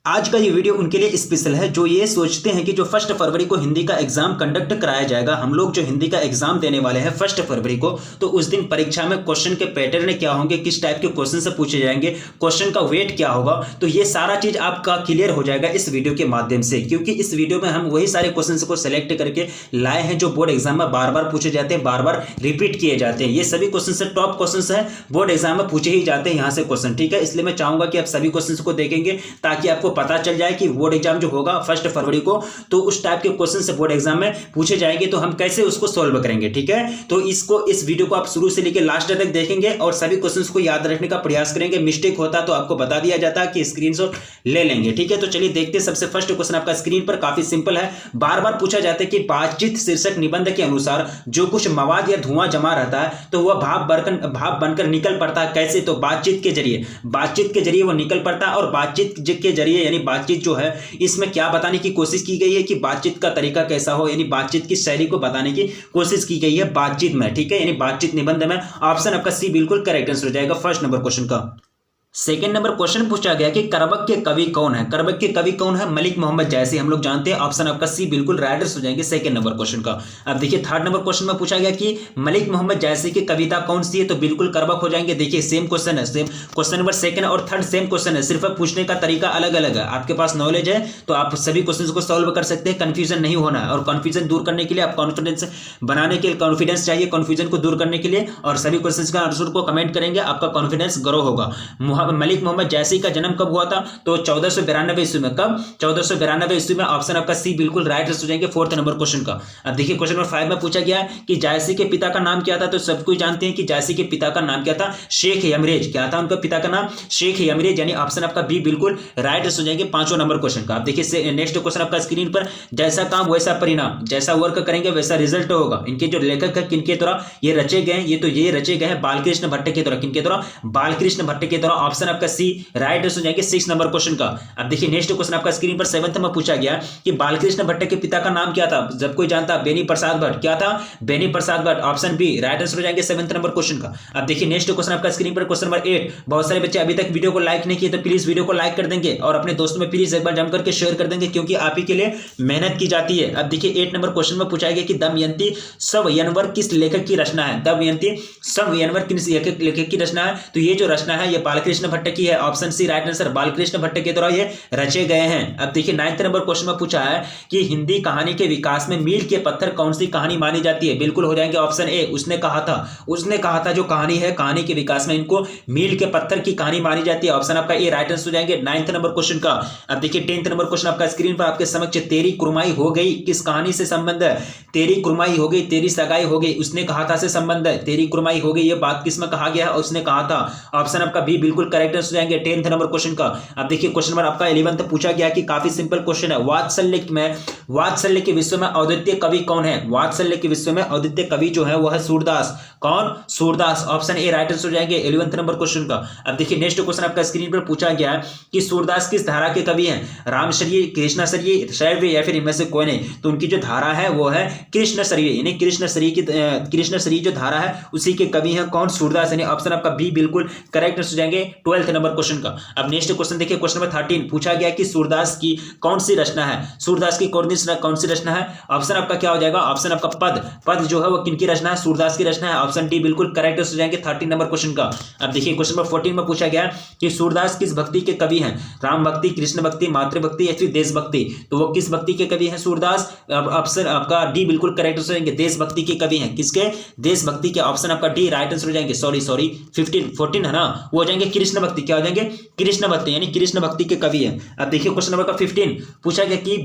आज का ये वीडियो उनके लिए स्पेशल है जो ये सोचते हैं कि जो 1 फरवरी को हिंदी का एग्जाम कंडक्ट कराया जाएगा, हम लोग जो हिंदी का एग्जाम देने वाले हैं 1 फरवरी को, तो उस दिन परीक्षा में क्वेश्चन के पैटर्न क्या होंगे, किस टाइप के क्वेश्चन से पूछे जाएंगे, क्वेश्चन का वेट क्या होगा, तो ये सारा चीज आपका क्लियर हो जाएगा इस वीडियो के माध्यम से। क्योंकि इस वीडियो में हम वही सारे क्वेश्चन को सिलेक्ट करके लाए हैं जो बोर्ड एग्जाम में बार बार पूछे जाते हैं, बार बार रिपीट किए जाते हैं। ये सभी क्वेश्चन से टॉप क्वेश्चन है, बोर्ड एग्जाम में पूछे ही जाते हैं यहाँ से क्वेश्चन, ठीक है। इसलिए मैं चाहूंगा कि आप सभी क्वेश्चन को देखेंगे ताकि आपको पता चल जाए कि बोर्ड एग्जाम जो होगा 1 फरवरी को, तो उस टाइप के क्वेश्चन से बोर्ड एग्जाम में पूछे जाएंगे, तो हम कैसे उसको सॉल्व करेंगे, ठीक है। तो इस वीडियो को आप शुरू से लेकर लास्ट तक देखेंगे और सभी क्वेश्चंस को याद रखने का प्रयास करेंगे। मिस्टेक होता तो आपको बता दिया जाता कि स्क्रीनशॉट ले लेंगे, ठीक है। तो चलिए देखते हैं। सबसे फर्स्ट क्वेश्चन आपका स्क्रीन पर काफी सिंपल है, बार बार पूछा जाता है कि बातचीत शीर्षक निबंध के अनुसार जो कुछ मवाद या धुआं जमा रहता है तो वह भाप बनकर निकल पड़ता है कैसे, तो बातचीत के जरिए वो निकल पड़ता है। और बातचीत के जरिए यानी बातचीत जो है, इसमें क्या बताने की कोशिश की गई है कि बातचीत का तरीका कैसा हो, यानी बातचीत की शैली को बताने की कोशिश की गई है बातचीत में, ठीक है, यानी बातचीत निबंध में। ऑप्शन आपका सी बिल्कुल करेक्ट आंसर हो जाएगा फर्स्ट नंबर क्वेश्चन का। सेकेंड नंबर क्वेश्चन पूछा गया कि करबक के कवि कौन है। करबक के कवि कौन है? मलिक मोहम्मद जैसी, हम लोग जानते हैं। ऑप्शन आपका सी बिल्कुल राइट हो जाएंगे सेकंड नंबर क्वेश्चन का। अब देखिए थर्ड नंबर क्वेश्चन में पूछा गया कि मलिक मोहम्मद जैसी की कविता कौन सी है, तो बिल्कुल करबक हो जाएंगे। देखिए सेम क्वेश्चन है, सेम क्वेश्चन नंबर सेकंड और थर्ड सेम क्वेश्चन है, सिर्फ पूछने का तरीका अलग अलग है। आपके पास नॉलेज है तो आप सभी क्वेश्चन को सॉल्व कर सकते हैं, कंफ्यूजन नहीं होना है। और कंफ्यूजन दूर करने के लिए आप कॉन्फिडेंस बनाने के लिए कॉन्फिडेंस चाहिए, कंफ्यूजन को दूर करने के लिए, और सभी क्वेश्चन का आंसर को कमेंट करेंगे, आपका कॉन्फिडेंस ग्रो होगा। मलिक मोहम्मद जैसी का जन्म कब हुआ था, तो 1492 ईस्वी में। कब? 1492 ईस्वी में। ऑप्शन आपका सी बिल्कुल राइट हो जाएंगे फोर्थ नंबर क्वेश्चन का। अब देखिए क्वेश्चन नंबर 5 में पूछा गया कि जायसी के पिता का नाम क्या था, तो सब कोई जानते हैं कि जायसी के पिता का नाम क्या था, शेख यमरेज। क्या था उनका पिता का नाम? शेख यमरेज, यानी ऑप्शन आपका बी बिल्कुल राइट हो जाएंगे पांचों नंबर क्वेश्चन का। अब देखिए नेक्स्ट क्वेश्चन आपका स्क्रीन पर, जैसा काम वैसा परिणाम, जैसा वर्क करेंगे वैसा रिजल्ट होगा। इनके जो लेखक है किनके द्वारा ये रचे गए, ये रचे गए हैं बालकृष्ण भट्ट के द्वारा। किनके द्वारा? बालकृष्ण भट्ट के द्वारा। ऑप्शन आपका सी राइट हो जाएंगे 6 नंबर क्वेश्चन का। अब देखिए नेक्स्ट क्वेश्चन आपका स्क्रीन पर 7th में पूछा गया कि बालकृष्ण भट्ट के पिता का नाम क्या था, जब कोई जानता, बेनी प्रसाद भट्ट। क्या था? Beni Prasad Bhatt. Option B right answer हो जाएंगे 7th नंबर क्वेश्चन का। अब देखिए नेक्स्ट क्वेश्चन आपका स्क्रीन पर क्वेश्चन नंबर 8। बहुत सारे बच्चे अभी तक वीडियो को लाइक नहीं किए, तो प्लीज वीडियो को लाइक कर देंगे और अपने दोस्तों में प्लीज एक बार जम करके शेयर कर देंगे, क्योंकि आप ही के लिए मेहनत की जाती है। अब देखिए 8 नंबर क्वेश्चन में पूछा गया कि दमयंती स्वयंवर किस लेखक की रचना है। दमयंती स्वयंवर किस लेखक की रचना है, तो ये जो रचना है ये बालकृष्ण भट्ट की है। Option C right answer, Balkrishna Bhatt के द्वारा ये रचे गए हैं। अब देखिए 9th नंबर क्वेश्चन में पूछा है कि हिंदी कहानी के विकास में मील के पत्थर कौन सी कहानी मानी जाती है। बिल्कुल हो जाएंगे ऑप्शन ए, उसने कहा था जो कहानी है, कहानी के विकास में इनको मील के पत्थर की कहानी मानी जाती है। ऑप्शन आपका ए राइट आंसर हो जाएंगे 9th नंबर क्वेश्चन का। अब देखिए 10th नंबर क्वेश्चन आपका स्क्रीन पर आपके समक्ष, तेरी कुरमाई हो गई किस कहानी से संबंध है। तेरी कुरमाई हो गई, तेरी सगाई हो गई, उसने कहा था से संबंध है। तेरी कुरमाई हो गई ये बात किस में कहा गया है, उसने कहा था। ऑप्शन आपका बी बिल्कुल करेक्ट आंसर हो जाएंगे 10th नंबर क्वेश्चन का। अब देखिए क्वेश्चन नंबर आपका 11th पूछा गया कि काफी सिंपल क्वेश्चन है, वात्सल्य के विश्व में अद्वितीय कवि कौन है। वात्सल्य के विश्व में अद्वितीय कवि जो है वह है सूरदास। कौन? Surdas. Option A right answer हो जाएंगे 11th नंबर क्वेश्चन का। अब देखिए नेक्स्ट क्वेश्चन आपका स्क्रीन पर पूछा गया है कि सूरदास किस धारा के कवि हैं, रामशरीय, कृष्णशरीय, शैव्य या फिर इनमें से कोई नहीं। तो उनकी जो धारा है वो है कृष्णशरीय, यानी कृष्णशरीय जो धारा है उसी के कवि हैं कौन? सूरदास, यानी ऑप्शन आपका बी बिल्कुल करेक्ट आंसर हो जाएंगे 12th नंबर क्वेश्चन का। अब नेक्स्ट क्वेश्चन देखिए क्वेश्चन नंबर 13 पूछा गया कि सूरदास की कौन सी रचना है। सूरदास की कौन सी रचना है? ऑप्शन आपका क्या हो जाएगा? ऑप्शन आपका पद जो है वो किनकी रचना है? सूरदास की रचना है। ऑप्शन डी बिल्कुल करेक्ट हो जाएंगे 13 नंबर क्वेश्चन का। अब देखिए क्वेश्चन नंबर 14 में पूछा गया कि सूरदास किस भक्ति के कवि हैं, राम भक्ति, कृष्ण भक्ति, मातृभक्ति या फिर देशभक्ति। तो वो किस भक्ति के कवि हैं सूरदास? ऑप्शन आपका डी बिल्कुल करेक्ट हो जाएंगे, देशभक्ति के कवि हैं। किसके? देशभक्ति के। ऑप्शन आपका डी राइट आंसर हो जाएंगे, सॉरी 14 है ना, वो हो जाएंगे कृष्ण भक्ति। क्या हो जाएंगे? कृष्ण भक्ति, यानी कृष्ण भक्ति के कवि हैं। अब देखिए क्वेश्चन नंबर 15 पूछा गया कि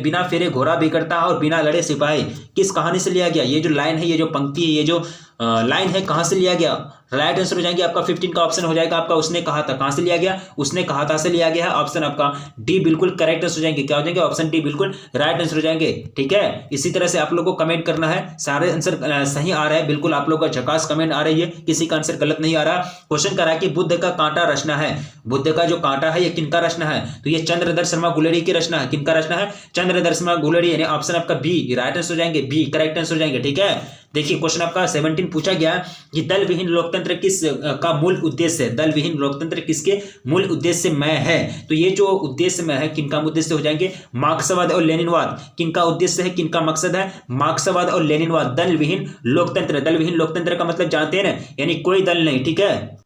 बिना फेरे घोड़ा बिगड़ता और बिना लड़े सिपाही किस कहानी से लिया गया। ये जो लाइन है, ये जो पंक्ति है, ये जो लाइन है, कहां से लिया गया? राइट आंसर हो जाएंगे आपका 15 का ऑप्शन हो जाएगा आपका उसने कहा था। कहां से लिया गया? उसने कहा था से लिया गया है। ऑप्शन आपका डी बिल्कुल करेक्ट आंसर हो जाएंगे। क्या हो जाएंगे? ऑप्शन डी बिल्कुल राइट आंसर हो जाएंगे, ठीक है। इसी तरह से आप लोगों को कमेंट करना है, सारे आंसर सही आ रहा है, बिल्कुल आप लोगों का झकास कमेंट आ रही है, किसी का आंसर गलत नहीं आ रहा। क्वेश्चन करा कि बुद्ध का कांटा रचना है, बुद्ध का जो कांटा है ये किनका रचना है, तो ये चंद्रधर शर्मा गुलेरी की रचना है। किनका रचना है? चंद्रधर शर्मा गुलेरी, यानी ऑप्शन आपका बी राइट आंसर हो जाएंगे, बी करेक्ट आंसर हो जाएंगे, ठीक है। देखिए क्वेश्चन आपका 17 पूछा गया कि दल विहीन लोकतंत्र का मूल उद्देश्य है? दल विहीन लोकतंत्र किसके मूल उद्देश्य में है? तो ये जो उद्देश्य में है किनका उद्देश्य हो जाएंगे? मार्क्सवाद और लेनिनवाद। किनका उद्देश्य है, किनका मकसद है? मार्क्सवाद और लेनिनवाद। दल विहीन लोकतंत्र, दल विहीन लोकतंत्र का मतलब जानते हैं ना, यानी कोई दल नहीं, ठीक है,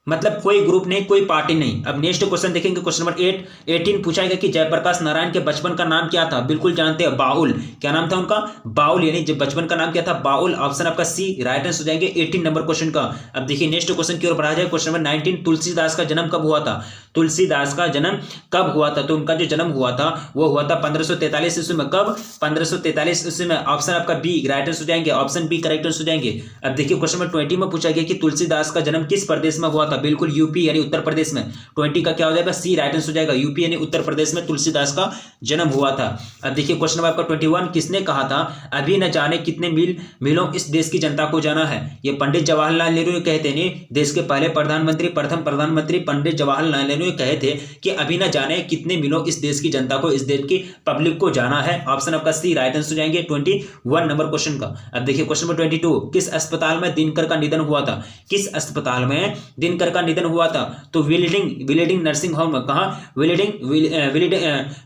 मतलब कोई ग्रुप नहीं, कोई पार्टी नहीं। अब नेक्स्ट क्वेश्चन देखेंगे, क्वेश्चन नंबर 18 पूछा गया कि जयप्रकाश नारायण के बचपन का नाम क्या था? बिल्कुल जानते हैं, बाउल। क्या नाम था उनका? बाउल, यानी जब बचपन का नाम क्या था? बाउल। ऑप्शन आपका सी राइट आंसर हो जाएंगे 18 नंबर क्वेश्चन का। अब देखिए नेक्स्ट क्वेश्चन की ओर बढ़ा जाए, क्वेश्चन नंबर 19, तुलसीदास का जन्म कब हुआ था? तुलसीदास का जन्म कब हुआ था? तो उनका जो जन्म हुआ था वो हुआ था 1543 ईस्वी में। कब? 1543 ईस्वी में। ऑप्शन आपका बी राइट आंसर हो जाएंगे, ऑप्शन बी करेक्ट आंसर हो जाएंगे। अब देखिए क्वेश्चन नंबर 20 में पूछा गया कि तुलसीदास का जन्म किस प्रदेश में हुआ था? बिल्कुल यूपी यानी उत्तर प्रदेश में। 20 का क्या हो जाएगा? सी राइट आंसर हो जाएगा, यूपी यानी उत्तर प्रदेश में तुलसीदास का जन्म हुआ था। अब देखिए क्वेश्चन नंबर आपका 21, किसने कहा था अभी न जाने कितने मीलों इस देश की जनता को जाना है? ये पंडित जवाहरलाल नेहरू कहते हैं, देश के पहले प्रधानमंत्री, प्रथम प्रधानमंत्री पंडित जवाहरलाल नेहरू कहे थे कि अभी न जाने कितने मीलों इस देश की जनता को, इस देश की पब्लिक को जाना है। ऑप्शन आपका सी राइट आंसर हो जाएंगे 21 नंबर क्वेश्चन का। अब देखिए क्वेश्चन नंबर 22, किस अस्पताल में दिनकर का निधन हुआ था? किस अस्पताल में दिनकर का निधन हुआ था? तो विलिंगडन नर्सिंग होम में। कहा?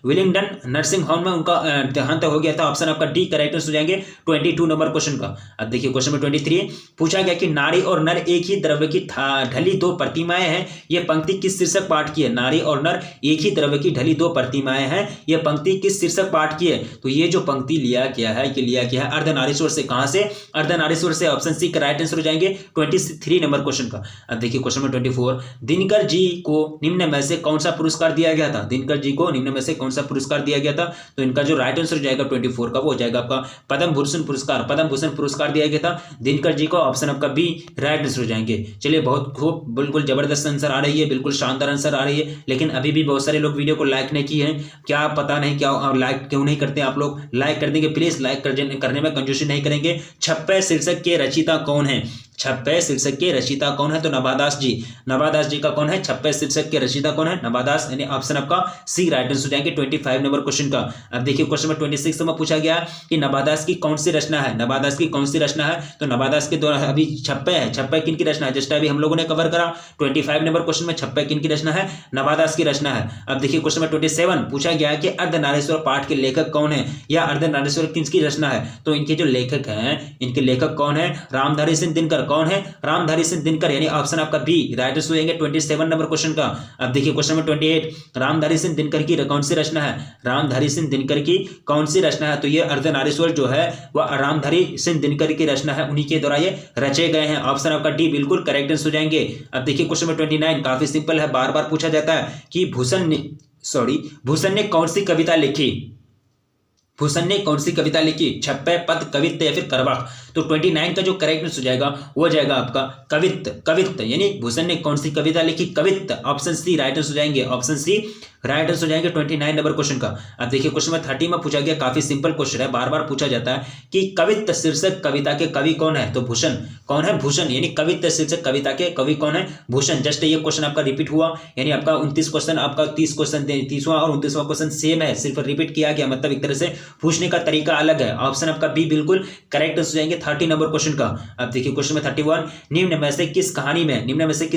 विलिंगडन नर्सिंग होम में उनका देहांत हो गया था। ऑप्शन आपका डी करेक्ट हो जाएंगे 22 नंबर क्वेश्चन का। अब देखिए क्वेश्चन नंबर 23 पूछा गया कि नारी और नर एक ही द्रव्य की ढली दो प्रतिमाएं हैं, यह पंक्ति किस शीर्षक पाठ की है? नारी और नर एक ही द्रव्य की ढली दो प्रतिमाएं हैं, यह पंक्ति किस शीर्षक पाठ की है? तो ये जो पंक्ति लिया गया है, ये लिया गया है अर्धनारीश्वर से। कहां से? अर्धनारीश्वर से। ऑप्शन सी का राइट आंसर हो जाएंगे 23 नंबर क्वेश्चन का। अब देखिए क्वेश्चन नंबर 24, दिनकर जी को निम्न में से कौन सा पुरस्कार दिया गया था? दिनकर जी को निम्न में से कौन सा पुरस्कार दिया गया था? तो इनका जो राइट आंसर हो जाएगा 24 का वो हो जाएगा आपका पद्म भूषण पुरस्कार। पद्म भूषण पुरस्कार दिया गया था दिनकर जी को। ऑप्शन आपका बी राइट आंसर हो जाएंगे। चलिए बहुत खूब, बिल्कुल जबरदस्त आंसर आ रही है, बिल्कुल शानदार आंसर आ रही है, लेकिन अभी भी बहुत सारे लोग वीडियो को लाइक नहीं किए हैं। क्या पता नहीं क्या लाइक क्यों नहीं करते आप लोग? लाइक कर देंगे प्लीज, लाइक करने में कंजूसी नहीं करेंगे। छप्पे शीर्षक के रचयिता कौन है? छप्पे शीर्षक के रचयिता कौन है? तो नवादास जी। नवादास जी का कौन है? छप्पे शीर्षक के रचयिता कौन है? नवादास, यानी ऑप्शन आपका सी राइट आंसर हो जाएंगे 25 नंबर क्वेश्चन का। अब देखिए क्वेश्चन नंबर 26 में पूछा गया कि नवादास की कौन सी रचना है? नवादास की कौन सी रचना है? तो नवादास के द्वारा अभी छप्पे है, छप्पे किन की रचना है? जस्ट अभी हम लोगों ने कवर करा 25 नंबर क्वेश्चन में छप्पे किन की रचना है? नवादास की रचना है। अब देखिए क्वेश्चन नंबर 27 पूछा गया कि अर्धनारीश्वर पाठ के लेखक कौन है, या अर्धनारीश्वर किसकी रचना है? तो इनके जो लेखक हैं, इनके लेखक कौन है? रामधारी सिंह दिनकर। कौन है? रामधारी सिंह दिनकर, यानी ऑप्शन आपका बी राइट आंसर हो जाएंगे 27 नंबर क्वेश्चन का। अब देखिए क्वेश्चन नंबर 28, रामधारी सिंह दिनकर की कौन सी रचना है? रामधारी सिंह दिनकर की कौन सी रचना है? तो ये अर्धनारीश्वर जो है वह रामधारी सिंह दिनकर की रचना है, उन्हीं के द्वारा ये रचे गए हैं। ऑप्शन आपका डी बिल्कुल करेक्ट आंसर हो जाएंगे। अब देखिए क्वेश्चन नंबर 29 काफी सिंपल है, बार बार पूछा जाता है कि भूषण ने कौन सी कविता लिखी? भूषण ने कौन सी कविता लिखी? छप्पे, पद, कवित्त या फिर करवा? तो 29 का जो करेक्ट आंसर हो जाएगा वो हो जाएगा आपका कवित्त, यानी भूषण ने कौन सी कविता लिखी? कवित्त। ऑप्शन सी राइट आंसर हो जाएंगे, ऑप्शन सी राइट आंसर हो जाएंगे 29 नंबर क्वेश्चन का। अब देखिए क्वेश्चन नंबर 30 में पूछा गया, काफी सिंपल क्वेश्चन है, बार बार पूछा जाता है कि कवित्त शीर्षक कविता के कवि कौन है? तो भूषण। कौन है? भूषण, यानी कवित्त शीर्षक कविता के कवि कौन है? भूषण। जस्ट ये क्वेश्चन आपका रिपीट हुआ, यानी आपका 29 क्वेश्चन, आपका 30 क्वेश्चन, 30वां और 29वां क्वेश्चन सेम है, सिर्फ रिपीट किया गया, मतलब एक तरह से पूछने का तरीका अलग है। ऑप्शन आपका बी बिल्कुल करेक्ट आंसर हो जाएंगे 30 नंबर क्वेश्चन का। अब देखिए क्वेश्चन नंबर 31, निम्न में से किस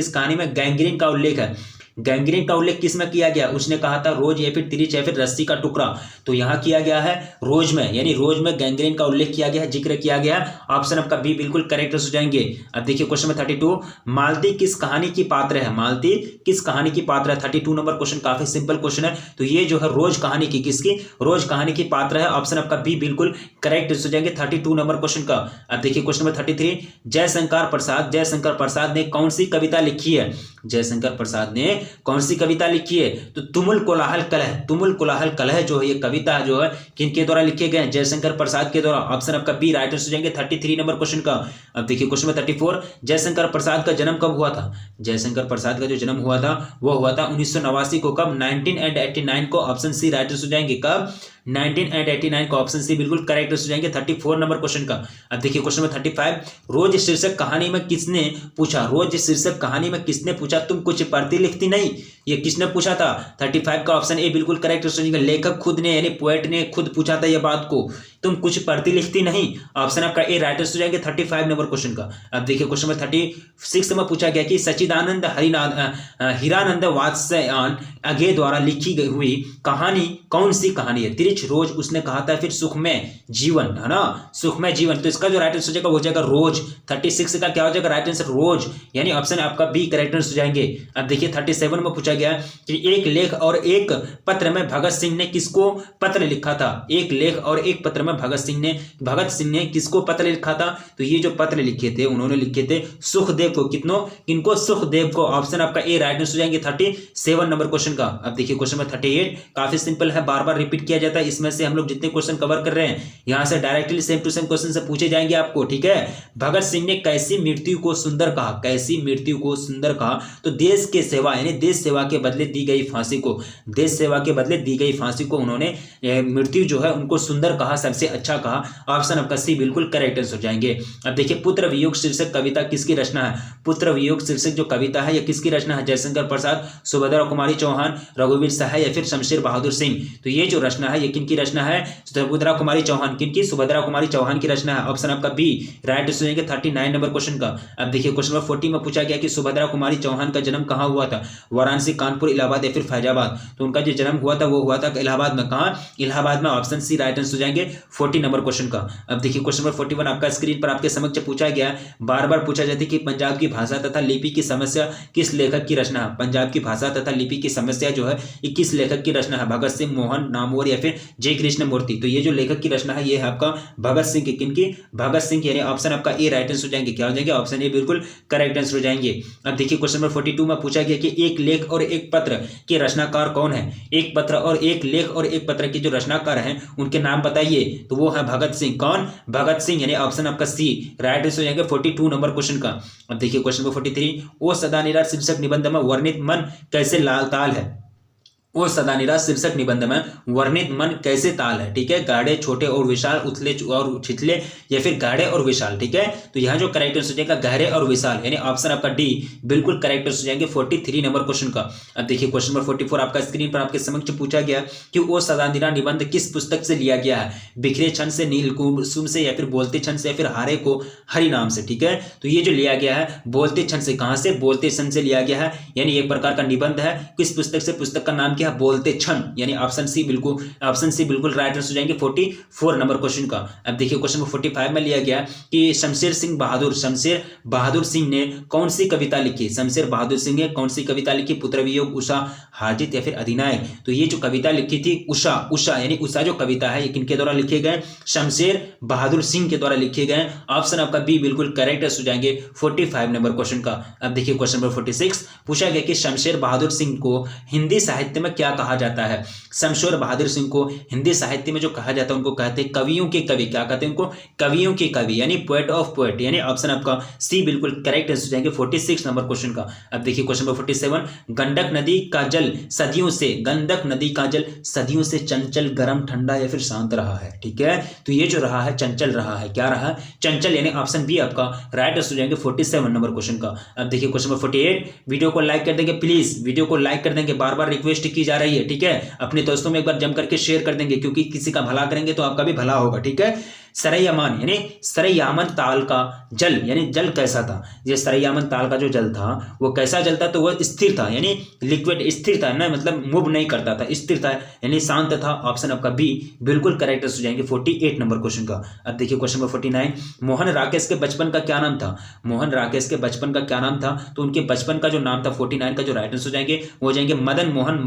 कहानी में गैंग्रीन का उल्लेख है? गैंग्रीन का उल्लेख किस में किया गया? उसने कहा था रोज या फिर तिरिच या फिर रस्सी का टुकड़ा, तो यहाँ किया गया है रोज में, यानी रोज में गैंग्रीन का उल्लेख किया गया है, जिक्र किया गया है। ऑप्शन आपका बी बिल्कुल करेक्ट हो जाएंगे। अब देखिए क्वेश्चन नंबर 32, मालती किस कहानी की पात्र है? मालती किस कहानी की पात्र है? 32 नंबर क्वेश्चन, काफी सिंपल क्वेश्चन है। तो ये जो है रोज कहानी की, किसकी? रोज कहानी की पात्र है। ऑप्शन आपका बी बिल्कुल करेक्ट हो जाएंगे 32 नंबर क्वेश्चन का। अब देखिए क्वेश्चन नंबर 33, जयशंकर प्रसाद ने कौन सी कविता लिखी है? जयशंकर प्रसाद ने कौन सी कविता लिखी है? तो तुमुल कोलाहल कलह जो है ये कविता जो है किनके द्वारा लिखे गए हैं? जयशंकर प्रसाद के द्वारा। ऑप्शन आपका बी राइट आंसर हो जाएंगे 33 नंबर क्वेश्चन का। अब देखिए क्वेश्चन नंबर 34, जयशंकर प्रसाद का जन्म कब हुआ था? जयशंकर प्रसाद का जो जन्म हुआ था वो हुआ था 1989 को। कब? 1989 को। ऑप्शन सी राइट आंसर हो जाएंगे। कब? 1989 को। ऑप्शन सी बिल्कुल करेक्ट हो जाएंगे 34 नंबर क्वेश्चन का। अब देखिए क्वेश्चन नंबर 35, रोज शीर्षक कहानी में किसने पूछा? रोज शीर्षक कहानी में किसने पूछा तुम कुछ पढ़ती लिखती नहीं? ये किसने पूछा था? 35 का ऑप्शन ए बिल्कुल करेक्ट हो जाएगा। लेखक खुद ने यानी पोएट ने खुद पूछा था ये बात को, तुम कुछ पढ़ती लिखती नहीं। ऑप्शन आपका ए राइट हो जाएंगे 35 नंबर क्वेश्चन का। अब देखिए क्वेश्चन नंबर 36 में पूछा गया कि सच्चिदानंद हीरानंद वात्स्यायन अगे द्वारा लिखी गई हुई कहानी कौन सी कहानी है? तिरछ रोज उसने कहा था, फिर सुखमय जीवन, है ना, सुखमय जीवन। तो इसका जो राइट आंसर हो जाएगा वो हो जाएगा रोज। 36 का क्या हो जाएगा राइट आंसर? रोज, यानी ऑप्शन आपका बी करेक्ट आंसर हो जाएंगे। अब देखिए 37 में पूछा गया कि एक लेख और एक पत्र में भगत सिंह ने किसको पत्र लिखा था? एक लेख और एक पत्र में भगत सिंह ने किसको पत्र लिखा था? तो ये जो पत्र लिखे थे उन्होंने लिखे थे सुखदेव को। किनको? सुखदेव को। ऑप्शन आपका ए राइट आंसर हो जाएंगे 37 नंबर क्वेश्चन का। अब देखिए क्वेश्चन नंबर 38 काफी सिंपल है, बार बार रिपीट किया जाता है। इसमें से हम लोग जितने क्वेश्चन कवर कर रहे हैं यहां से directly same to same question से पूछे जाएंगे आपको, ठीक है। भगत सिंह ने कैसी मृत्यु को सुंदर कहा? कैसी मृत्यु को सुंदर कहा? तो देश के सेवा यानी देश सेवा के बदले दी गई फांसी को, देश सेवा के बदले दी गई फांसी को उन्होंने मृत्यु जो है उनको सुंदर कहा, सबसे अच्छा कहा। ऑप्शन आपका सी बिल्कुल करेक्ट आंसर हो जाएंगे। अब देखिए पुत्र वियोग शीर्षक कविता किसकी रचना है? पुत्र वियोग शीर्षक जो कविता है यह किसकी रचना है? जयशंकर प्रसाद, सुभद्रा कुमारी चौहान, रघुवीर सहाय या फिर शमशेर बहादुर सिंह। तो ये जो रचना है ये किनकी रचना है? सुभद्रा कुमारी चौहान। किनकी? सुभद्रा कुमारी चौहान की रचना है। ऑप्शन आपका बी राइट आंसर हो जाएंगे 39 नंबर क्वेश्चन का। अब देखिए क्वेश्चन नंबर 40 में पूछा गया कि सुभद्रा कुमारी चौहान का जन्म कहाँ हुआ था? वाराणसी, कानपुर, इलाहाबाद या फिर फैजाबाद। तो उनका जो जन्म हुआ था वो हुआ था इलाहाबाद में। कहाँ? इलाहाबाद में। ऑप्शन सी राइट आंसर हो जाएंगे 40 नंबर क्वेश्चन का। अब देखिए क्वेश्चन नंबर 41 आपका स्क्रीन पर आपके समक्ष पूछा गया, बार बार पूछा जाता है कि पंजाब की भाषा तथा लिपि की समस्या किस लेखक की रचना है? पंजाब की भाषा तथा लिपि की समस्या जो है ये किस लेखक की रचना है? भगत सिंह, मोहन नामवर या फिर जय कृष्ण मूर्ति। तो ये जो लेखक की रचना है ये है आपका भगत सिंह की। किनकी? भगत सिंह की, यानी ऑप्शन आपका ए राइट आंसर हो जाएंगे। क्या हो जाएंगे? ऑप्शन ए बिल्कुल करेक्ट आंसर हो जाएंगे। अब देखिए क्वेश्चन नंबर 42 में पूछा गया कि एक लेख और एक पत्र के रचनाकार कौन है? एक पत्र और एक लेख और एक पत्र के जो रचनाकार हैं उनके नाम बताइए। तो वो है भगत सिंह। कौन? भगत सिंह, यानी ऑप्शन आपका सी राइट आंसर हो जाएगा 42 नंबर क्वेश्चन का। अब देखिए क्वेश्चन नंबर 43 ओ सदा निराश शीर्षक निबंध में वर्णित मन कैसे लाल ताल है? ओ सदा निराश शीर्षक निबंध में वर्णित मन कैसे ताल है? ठीक है, गाढ़े, छोटे और विशाल, उथले और छिछले या फिर गाढ़े और विशाल। ठीक है, तो यहाँ जो करेक्ट आंसर हो जाएगा गहरे और विशाल, यानी ऑप्शन आपका डी बिल्कुल करेक्ट आंसर हो जाएंगे 43 नंबर क्वेश्चन का। अब देखिए क्वेश्चन नंबर 44 आपका स्क्रीन पर आपके समक्ष पूछा गया कि ओ सदा निराश निबंध किस पुस्तक से लिया गया है? बिखरे छंद से, नील कुसुम से या फिर बोलते छंद से या फिर हारे को हरि नाम से। ठीक है, तो ये जो लिया गया है बोलते छंद से। कहां से? बोलते छंद से लिया गया है, यानी एक प्रकार का निबंध है। किस पुस्तक से? पुस्तक का नाम क्या है? बोलते छंद, यानी ऑप्शन सी बिल्कुल राइट आंसर हो जाएंगे 44 नंबर क्वेश्चन का। अब देखिए क्वेश्चन नंबर 45 में लिया गया कि शमशेर बहादुर सिंह ने कौन सी कविता लिखी? शमशेर बहादुर सिंह ने कौन सी कविता लिखी? पुत्र वियोग, उषा, हारजीत या फिर अधिनायक। तो ये जो कविता लिखी थी उषा यानी उषा जो कविता है ये किनके द्वारा लिखे गए? शमशेर बहादुर सिंह के द्वारा लिखे गए। ऑप्शन आपका बी बिल्कुल करेक्ट आंसर हो जाएंगे 45 नंबर क्वेश्चन का। अब देखिए क्वेश्चन नंबर 46 पूछा गया कि शमशेर बहादुर सिंह को हिंदी साहित्य में क्या कहा जाता है? शमशेर बहादुर सिंह को हिंदी साहित्य में जो कहा जाता है उनको कहते हैं कवियों के कवि। क्या कहते हैं उनको? कवियों के कवि, यानी पोएट ऑफ पोएट, यानी ऑप्शन आपका सी बिल्कुल करेक्ट आंसर हो जाएंगे 46 नंबर क्वेश्चन का। अब देखिए क्वेश्चन नंबर 47 गंडक नदी का जल सदियों से चंचल, गर्म, ठंडा या फिर शांत रहा है। ठीक है, तो ये जो रहा है चंचल रहा है। क्या रहा? चंचल, यानी ऑप्शन बी आपका राइट आंसर हो जाएंगे 47 नंबर क्वेश्चन का। अब देखिए क्वेश्चन नंबर 48 वीडियो को लाइक कर देंगे, प्लीज वीडियो को लाइक कर देंगे, बार बार रिक्वेस्ट की जा रही है। ठीक है, अपने दोस्तों में एक बार जम करके शेयर कर देंगे, क्योंकि किसी का भला करेंगे तो आपका भी भला होगा। ठीक है, सरैयामन यानी सरैयामन ताल का जल, यानी जल कैसा था? ये सरैयामन ताल का जो जल था वो कैसा जल था? तो वह स्थिर था, यानी लिक्विड, स्थिर था ना, मतलब मूव नहीं करता था, स्थिर था यानी शांत था। ऑप्शन आपका बी बिल्कुल करेक्ट हो जाएंगे 48 नंबर क्वेश्चन का। अब देखिए क्वेश्चन नंबर 49 मोहन राकेश के बचपन का क्या नाम था? मोहन राकेश के बचपन का क्या नाम था? तो उनके बचपन का जो नाम था 49 का जो राइट आंसर हो जाएंगे वो जाएंगे मदन मोहन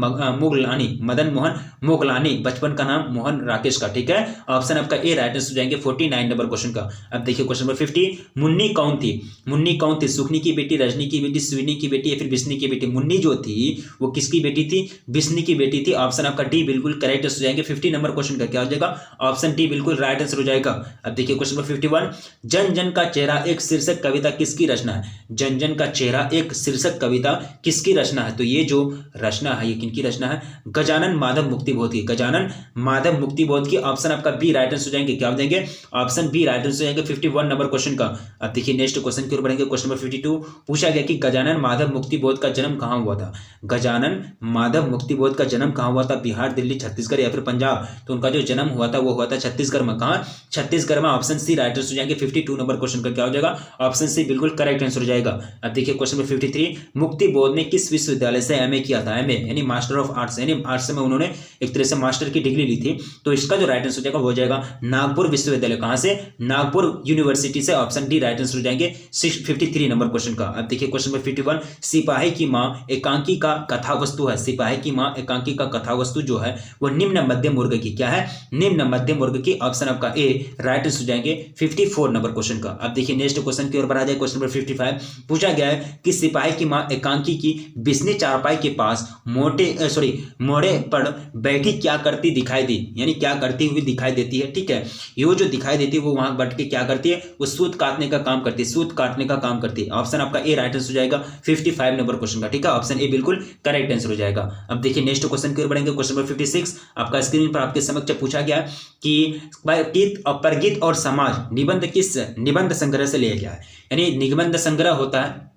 मोगलानी, बचपन का नाम मोहन राकेश का। ठीक है, ऑप्शन आपका ए राइट आंसर हो जाएंगे 49 नंबर क्वेश्चन का। अब देखिए क्वेश्चन नंबर 50 मुन्नी कौन थी? सुखनी की बेटी, रजनी की बेटी, सुनी की बेटी या फिर बिस्नी की बेटी? मुन्नी जो थी वो किसकी बेटी थी? बिस्नी की बेटी थी। ऑप्शन आपका डी बिल्कुल करेक्ट हो जाएंगे 50 नंबर क्वेश्चन का। क्या हो जाएगा? ऑप्शन डी बिल्कुल राइट आंसर हो जाएगा। अब देखिए क्वेश्चन नंबर 51 जन जन का चेहरा एक शीर्षक कविता किसकी रचना है? जन जन का चेहरा एक शीर्षक कविता किसकी रचना है? तो ये जो रचना है ये किनकी रचना है? गजानन माधव मुक्तिबोध की। गजानन माधव मुक्तिबोध की। ऑप्शन आपका बी राइट आंसर हो जाएंगे। क्या हो जाएंगे? जाएंगे ऑप्शन बी राइट आंसर हो जाएंगे 51 नंबर क्वेश्चन का। अब देखिए नेक्स्ट क्वेश्चन की ओर बढ़ेंगे। क्वेश्चन नंबर 52 पूछा गया कि गजानन माधव मुक्ति बोध का जन्म कहाँ हुआ था। गजानन माधव मुक्ति बोध का जन्म कहाँ हुआ था, बिहार, दिल्ली, छत्तीसगढ़ या फिर पंजाब। तो उनका जो जन्म हुआ था वो हुआ था छत्तीसगढ़ में। कहाँ? छत्तीसगढ़ में। ऑप्शन सी राइट आंसर हो जाएंगे 52 नंबर क्वेश्चन का क्या हो जाएगा, ऑप्शन सी बिल्कुल करेक्ट आंसर हो जाएगा। अब देखिए क्वेश्चन नंबर 53 मुक्ति बोध ने किस विश्वविद्यालय से एमए किया था। एमए यानी मास्टर ऑफ आर्ट्स, यानी आर्ट्स में उन्होंने एक तरह से मास्टर की डिग्री ली थी। तो इसका जो राइट आंसर हो जाएगा वो हो जाएगा नागपुर विश्वविद्यालय। कहां से? नागपुर यूनिवर्सिटी से। ऑप्शन डी राइट आंसर हो जाएंगे 53 नंबर क्वेश्चन का। अब देखिए क्वेश्चन नंबर 51 सिपाही की मां एकांकी का कथा वस्तु है। सिपाही की मां एकांकी का कथा वस्तु जो है वो निम्न मध्यम वर्ग की क्या है, निम्न मध्यम वर्ग की। ऑप्शन आपका ए राइट आंसर हो जाएंगे 54 नंबर क्वेश्चन का। अब देखिए नेक्स्ट क्वेश्चन की ओर बढ़ा जाए। क्वेश्चन नंबर 55 पूछा गया है कि सिपाही की मां एकांकी की बिस्नी चारपाई के पास मोड़े पर बैठी क्या करती दिखाई दी, यानी क्या करती हुई दिखाई देती है। ठीक है, ये जो दिखाई देती है वो वहां बैठ के क्या करती है, वो सूत काटने का काम करती है, सूत काटने का काम करती है। ऑप्शन आपका ए राइट आंसर हो जाएगा 55 नंबर क्वेश्चन का। ठीक है, ऑप्शन ए बिल्कुल करेक्ट आंसर हो जाएगा। अब देखिए नेक्स्ट क्वेश्चन की ओर बढ़ेंगे। क्वेश्चन नंबर 56 आपका स्क्रीन पर आपके समक्ष पूछा गया कि परगीत और समाज निबंध किस निबंध संग्रह से लिया गया है। यानी निबंध संग्रह होता है,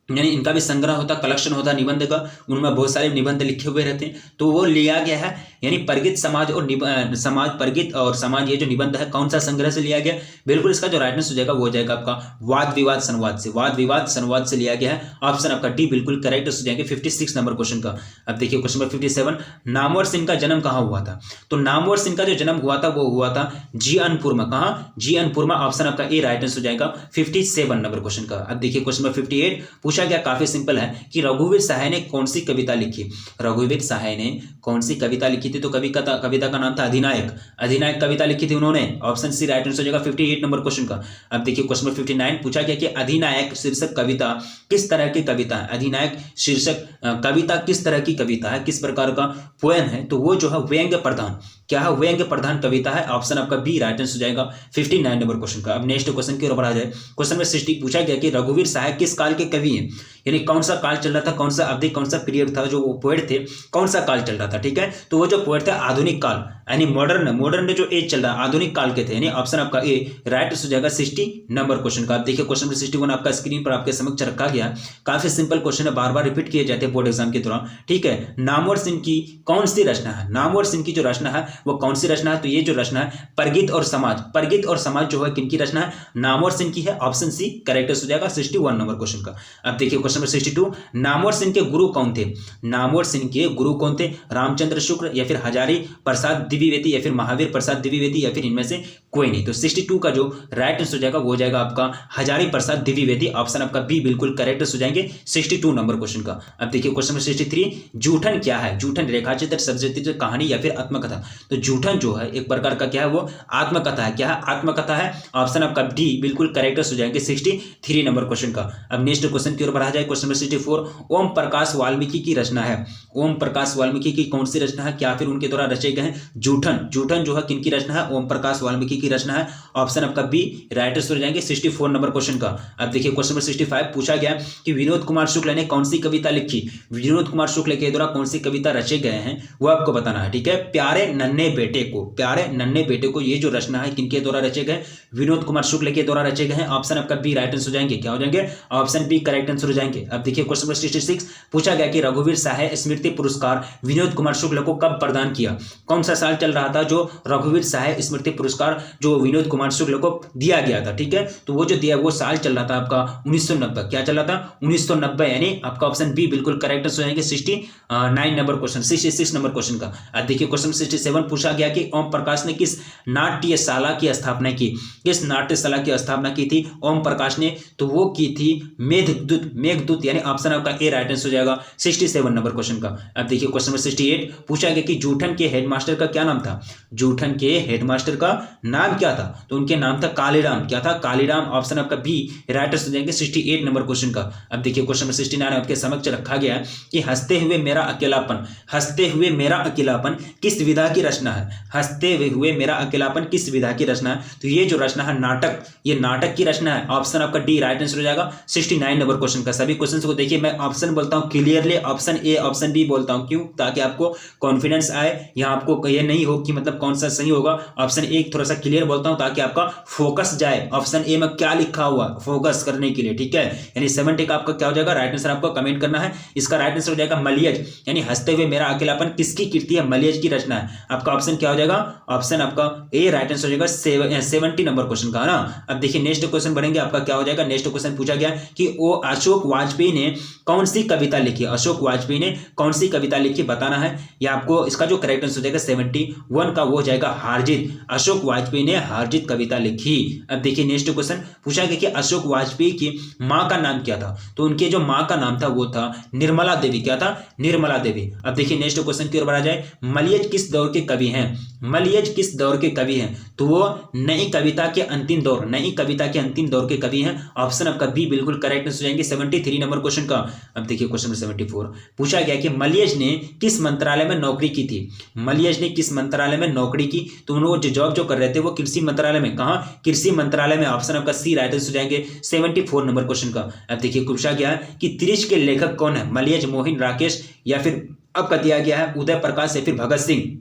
यानी इनका भी संग्रह होता है, कलेक्शन होता है निबंध का, उनमें बहुत सारे निबंध लिखे हुए रहते हैं। तो वो लिया गया है, यानी परगित समाज और समाज, परगित और समाज, ये जो निबंध है कौन सा संग्रह से लिया गया। बिल्कुल इसका जो राइट आंसर हो जाएगा वो हो जाएगा आपका वाद विवाद संवाद से। वाद विवाद संवाद से लिया गया है। ऑप्शन आपका डी बिल्कुल करेक्ट हो जाएंगे 56 नंबर क्वेश्चन का। अब देखिए क्वेश्चन नंबर 57 नामवर सिंह का जन्म कहाँ हुआ था। तो नामवर सिंह का जो जन्म हुआ था वो हुआ था जीअनपुर में। कहाँ? जीअनपुर में। ऑप्शन आपका ए राइट आंसर हो जाएगा 57 नंबर क्वेश्चन का। अब देखिए क्वेश्चन नंबर 58 पूछा गया, काफी सिंपल है, कि रघुवीर सहाय ने कौन सी कविता लिखी। रघुवीर सहाय ने कौन सी कविता लिखी थी। तो कविता का नाम था अधिनायक। अधिनायक कविता लिखी थी उन्होंने। ऑप्शन सी राइट आंसर हो जाएगा 58 नंबर क्वेश्चन का। अब देखिए क्वेश्चन नंबर 59 पूछा गया कि अधिनायक शीर्षक कविता किस तरह की कविता है। अधिनायक शीर्षक कविता किस तरह की कविता है, किस प्रकार का पोएम है। तो वो जो है व्यंग्य प्रधान, क्या है, व्यंग्य प्रधान कविता है। ऑप्शन आपका बी राइट आंसर हो जाएगा 59 नंबर क्वेश्चन का। अब नेक्स्ट क्वेश्चन की ओर बढ़ा जाए। क्वेश्चन नंबर 60 पूछा गया कि रघुवीर सहाय किस काल के कवि हैं, यानी कौन सा काल चल रहा था, कौन सा अवधि, कौन सा पीरियड था, जो वो पोएट थे कौन सा काल चल रहा था। ठीक है, तो वो जो पोएट थे आधुनिक काल, यानी मॉडर्न जो एज चल रहा है आधुनिक काल के थे। यानी ऑप्शन आपका ए राइट हो जाएगा 60 नंबर क्वेश्चन का। देखिए क्वेश्चन नंबर 61 आपका स्क्रीन पर आपके समक्ष रखा गया। काफी सिंपल क्वेश्चन है, बार बार रिपीट किए जाते हैं बोर्ड एग्जाम के दौरान। ठीक है, नामवर सिंह की कौन सी रचना है, नामवर सिंह की जो रचना है वो कौन सी रचना है। तो ये जो रचना है परगित और समाज, परगित और समाज जो है किनकी रचना है, नामवर सिंह की है। ऑप्शन सी करेक्ट हो जाएगा 61 नंबर क्वेश्चन का। अब देखिए क्वेश्चन नंबर 62 नामवर सिंह के गुरु कौन थे। नामवर सिंह के गुरु कौन थे, रामचंद्र शुक्ल या फिर हजारी प्रसाद द्विवेदी या फिर महावीर प्रसाद द्विवेदी या फिर इनमें से कोई नहीं। तो 62 का जो राइट आंसर हो जाएगा वो हो जाएगा आपका हजारी प्रसाद द्विवेदी। ऑप्शन आपका बी बिल्कुल करेक्ट हो जाएंगे 62 नंबर क्वेश्चन का। अब देखिए क्वेश्चन नंबर 63 जूठन क्या है। जूठन रेखाचित्र, सब्जेक्टिव, कहानी या फिर आत्मकथा। तो जूठन जो है एक प्रकार का क्या है, वो आत्मकथा है। क्या है, आत्मकथा है। ऑप्शन आपका डी बिल्कुल करेक्ट हो जाएंगे 63 नंबर क्वेश्चन का। अब नेक्स्ट क्वेश्चन की ओर बढ़ा जाए। क्वेश्चन नंबर 64 ओम प्रकाश वाल्मीकि की रचना है। ओम प्रकाश वाल्मीकि की कौन सी रचना है, क्या फिर उनके द्वारा रचे गए हैं जूठन। जूठन जो है किनकी रचना है, ओम प्रकाश वाल्मीकि की रचना है। ऑप्शन आपका बी राइट आंसर हो जाएंगे 64 नंबर क्वेश्चन का। अब देखिए क्वेश्चन नंबर 65 पूछा गया कि विनोद कुमार शुक्ल ने कौन सी कविता लिखी। विनोद कुमार शुक्ल के द्वारा कौन सी कविता रचे गए हैं वो आपको बताना है। ठीक है, प्यारे नन्हे बेटे को, प्यारे नन्हे बेटे को, ये जो रचना है किनके द्वारा रचे गए, विनोद कुमार शुक्ल के द्वारा रचे गए हैं। ऑप्शन आपका बी राइट आंसर हो जाएंगे, क्या हो जाएंगे, ऑप्शन बी करेक्ट आंसर हो जाएंगे। अब देखिए क्वेश्चन नंबर 66 पूछा गया कि रघुवीर सहाय स्मृति पुरस्कार विनोद कुमार शुक्ल को कब प्रदान किया। कौन सा साल चल रहा था जो रघुवीर सहाय स्मृति पुरस्कार जो विनोद कुमार शुक्ल को दिया गया था। ठीक है, तो वो जो दिया वो साल चल रहा था आपका 1990। क्या चल रहा था, 1990, यानी आपका ऑप्शन बी बिल्कुल करेक्ट हो जाएंगे 69 नंबर क्वेश्चन, 66 नंबर क्वेश्चन का। अब देखिए क्वेश्चन 67 पूछा गया कि ओम प्रकाश ने किस नाट्यशाला की स्थापना की। किस नाट्यशाला की स्थापना की थी ओम प्रकाश ने, तो वो की थी मेघदूत, यानी ऑप्शन आपका ए राइट आंसर हो जाएगा 67 नंबर क्वेश्चन का। अब देखिए क्वेश्चन नंबर 68 पूछा गया कि जूठन के हेडमास्टर का क्या नाम था। जूठन के हेडमास्टर का नाम क्या था, तो उनके नाम था कालीराम। क्या था, कालीराम। ऑप्शन आपका बी राइट आंसर हो जाएंगे 68 नंबर क्वेश्चन का। अब देखिए क्वेश्चन नंबर 69 आपके समक्ष रखा गया कि हंसते हुए मेरा अकेलापन, हंसते हुए मेरा अकेलापन किस विधा की रचना है? हंसते हुए मेरा अकेलापन किस विधा की रचना है? तो ये जो रचना है नाटक, ये नाटक की रचना है। ऑप्शन आपका डी राइट आंसर हो जाएगा 69 नंबर क्वेश्चन का। सभी क्वेश्चन को देखिए, मैं ऑप्शन बोलता हूँ clearly, option A option B बोलता हूँ, क्यों? ताकि आपको कॉन्फिडेंस आए, यहाँ आपको ये नहीं हो कि मतलब कौन सा सही होगा। ऑप्शन ए थोड़ा सा क्लियर बोलता हूँ ताकि आपका फोकस जाए, ऑप्शन ए में क्या लिखा हुआ फोकस करने के लिए, ठीक है। यानी 70 का आपका क्या हो जाएगा राइट आंसर, आपको कमेंट करना है। इसका राइट आंसर हो जाएगा मलियज, यानी हंसते हुए मेरा अकेलापन किसकी कृति है? मलियज की रचना है। आपका ऑप्शन क्या हो जाएगा? ऑप्शन आपका ए राइट आंसर हो जाएगा 70 नंबर क्वेश्चन का ना। अब देखिए नेक्स्ट क्वेश्चन बनेंगे आपका क्या हो जाएगा। नेक्स्ट क्वेश्चन पूछा गया कि वो अशोक वाजपेयी ने कौन सी कविता लिखी? अशोक वाजपेयी ने कौन सी कविता लिखी बताना है। या आपको इसका जो करेक्ट आंसर हो जाएगा 71 का वो हो जाएगा हारजीत। अशोक वाजपेयी ने हारजीत कविता लिखी। अब देखिए नेक्स्ट क्वेश्चन पूछा गया कि अशोक वाजपेयी की मां का नाम क्या था? तो उनके जो मां का नाम था वो था निर्मला देवी। क्या था? निर्मला देवी। अब देखिए नेक्स्ट क्वेश्चन की ओर बढ़ा जाए। मलियज किस दौर के कवि हैं? मलियज किस दौर के कवि हैं? तो वो नई कविता के अंतिम दौर, नई कविता के अंतिम दौर के कवि हैं। ऑप्शन आपका बी बिल्कुल करेक्ट हो जाएंगे 73 नंबर क्वेश्चन का। अब देखिए क्वेश्चन नंबर 74 पूछा गया कि मलियज ने किस मंत्रालय में नौकरी की थी? मलियज ने किस मंत्रालय में नौकरी की? तो उन्होंने जो जॉब जो कर रहे थे वो कृषि मंत्रालय में। कहां? कृषि मंत्रालय में। ऑप्शन आपका सी राइट आंसर हो जाएंगे 74 नंबर क्वेश्चन का। अब देखिए पूछा गया कि त्रिश के लेखक कौन है? मलियज, मोहिन, राकेश या फिर आपका दिया गया है उदय प्रकाश या फिर भगत सिंह।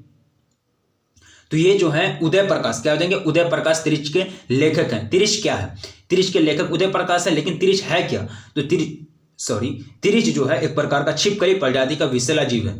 तो ये जो है उदय प्रकाश, क्या हो जाएंगे? उदय प्रकाश त्रिश के लेखक हैं। त्रिश क्या है? त्रिश के लेखक उदय प्रकाश है, लेकिन त्रिश है क्या? तो त्रिश जो है एक प्रकार का छिपकली प्रजाति का विषैला जीव है।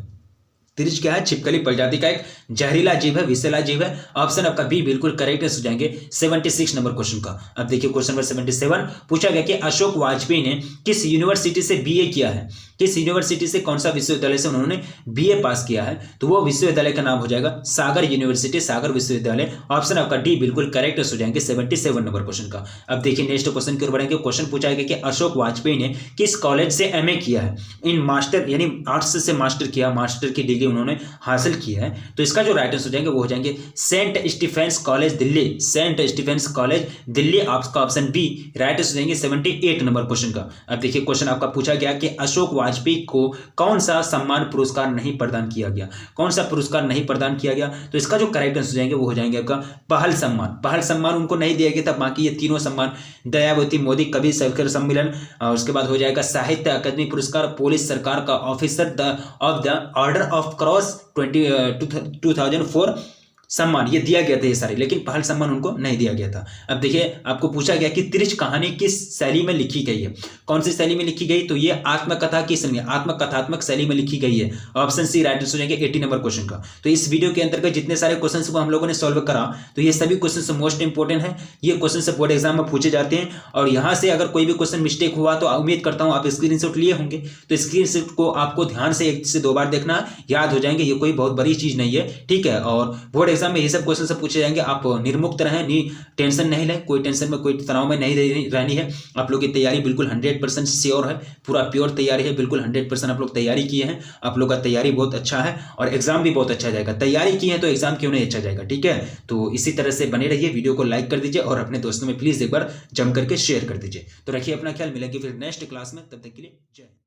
त्रिश क्या है? छिपकली प्रजाति का एक जहरीला जीव है, विषैला जीव है। ऑप्शन आपका बी बिल्कुल करेक्ट हो जाएंगे 76 नंबर क्वेश्चन का। अब देखिए क्वेश्चन नंबर 77 पूछा गया कि अशोक वाजपेयी ने किस यूनिवर्सिटी से बीए किया है? किस यूनिवर्सिटी से, कौन सा विश्वविद्यालय से उन्होंने बीए पास किया है? तो वो विश्वविद्यालय का नाम हो जाएगा सागर यूनिवर्सिटी, सागर विश्वविद्यालय। ऑप्शन आपका डी बिल्कुल करेक्ट हो जाएंगे 77 नंबर क्वेश्चन का। अब देखिए नेक्स्ट क्वेश्चन की ओर बढ़ेंगे। क्वेश्चन पूछा गया कि अशोक वाजपेयी ने किस कॉलेज से एमए किया है? इन मास्टर यानी आर्ट्स से मास्टर किया, मास्टर की डिग्री उन्होंने हासिल किया है। तो इसका जो राइट आंसर हो जाएंगे वो हो जाएंगे Saint Stephen's college Delhi, Saint Stephen's college Delhi. आपका ऑप्शन बी राइट आंसर हो जाएंगे 78 नंबर क्वेश्चन का। अब देखिए क्वेश्चन आपका पूछा गया कि अशोक वाजपेयी को कौन सा सम्मान पुरस्कार नहीं प्रदान किया गया? कौन सा पुरस्कार नहीं प्रदान किया गया? तो इसका जो करेक्ट आंसर हो जाएंगे वो हो जाएंगे आपका पहल सम्मान। पहल सम्मान उनको नहीं दिया गया था। बाकी ये तीनों सम्मान दयावती मोदी कवि शिखर सम्मेलन, उसके बाद हो जाएगा साहित्य अकादमी पुरस्कार, पुलिस सरकार का officer of the order of cross 2004 सम्मान, ये दिया गया था ये सारे, लेकिन पहल सम्मान उनको नहीं दिया गया था। अब देखिए आपको पूछा गया कि त्रिश कहानी किस शैली में लिखी गई है? कौन सी शैली में लिखी गई? तो ये आत्मकथा की शैली, आत्मकथात्मक शैली में लिखी गई है। ऑप्शन सी राइट आंसर हो जाएंगे 80 नंबर क्वेश्चन का। तो इस वीडियो के अंतर्गत जितने सारे क्वेश्चन को हम लोगों ने सॉल्व करा, तो ये सभी क्वेश्चन मोस्ट इंपोर्टेंट है। ये क्वेश्चन बोर्ड एग्जाम में पूछे जाते हैं, और यहाँ से अगर कोई भी क्वेश्चन मिस्टेक हुआ तो उम्मीद करता हूँ आप स्क्रीनशॉट लिए होंगे। तो स्क्रीनशॉट को आपको ध्यान से 1 से 2 बार देखना, याद हो जाएंगे। ये कोई बहुत बड़ी चीज नहीं है, ठीक है। और बोर्ड एग्जाम में ये सब क्वेश्चन पूछे जाएंगे। आप निर्मुक्त रहें, टेंशन नहीं लें, कोई टेंशन में कोई तनाव में नहीं रहनी है। आप लोग की तैयारी बिल्कुल 100% श्योर है, पूरा प्योर तैयारी है, बिल्कुल 100% आप लोग तैयारी किए हैं। आप लोग का तैयारी बहुत अच्छा है और एग्जाम भी बहुत अच्छा जाएगा। तैयारी की है तो एग्जाम क्यों नहीं अच्छा जाएगा, ठीक है। तो इसी तरह से बने रहिए, वीडियो को लाइक कर दीजिए और अपने दोस्तों में प्लीज एक बार जम करके शेयर कर दीजिए। तो रखिए अपना ख्याल, मिलेंगे फिर नेक्स्ट क्लास में, तब तक के लिए जय।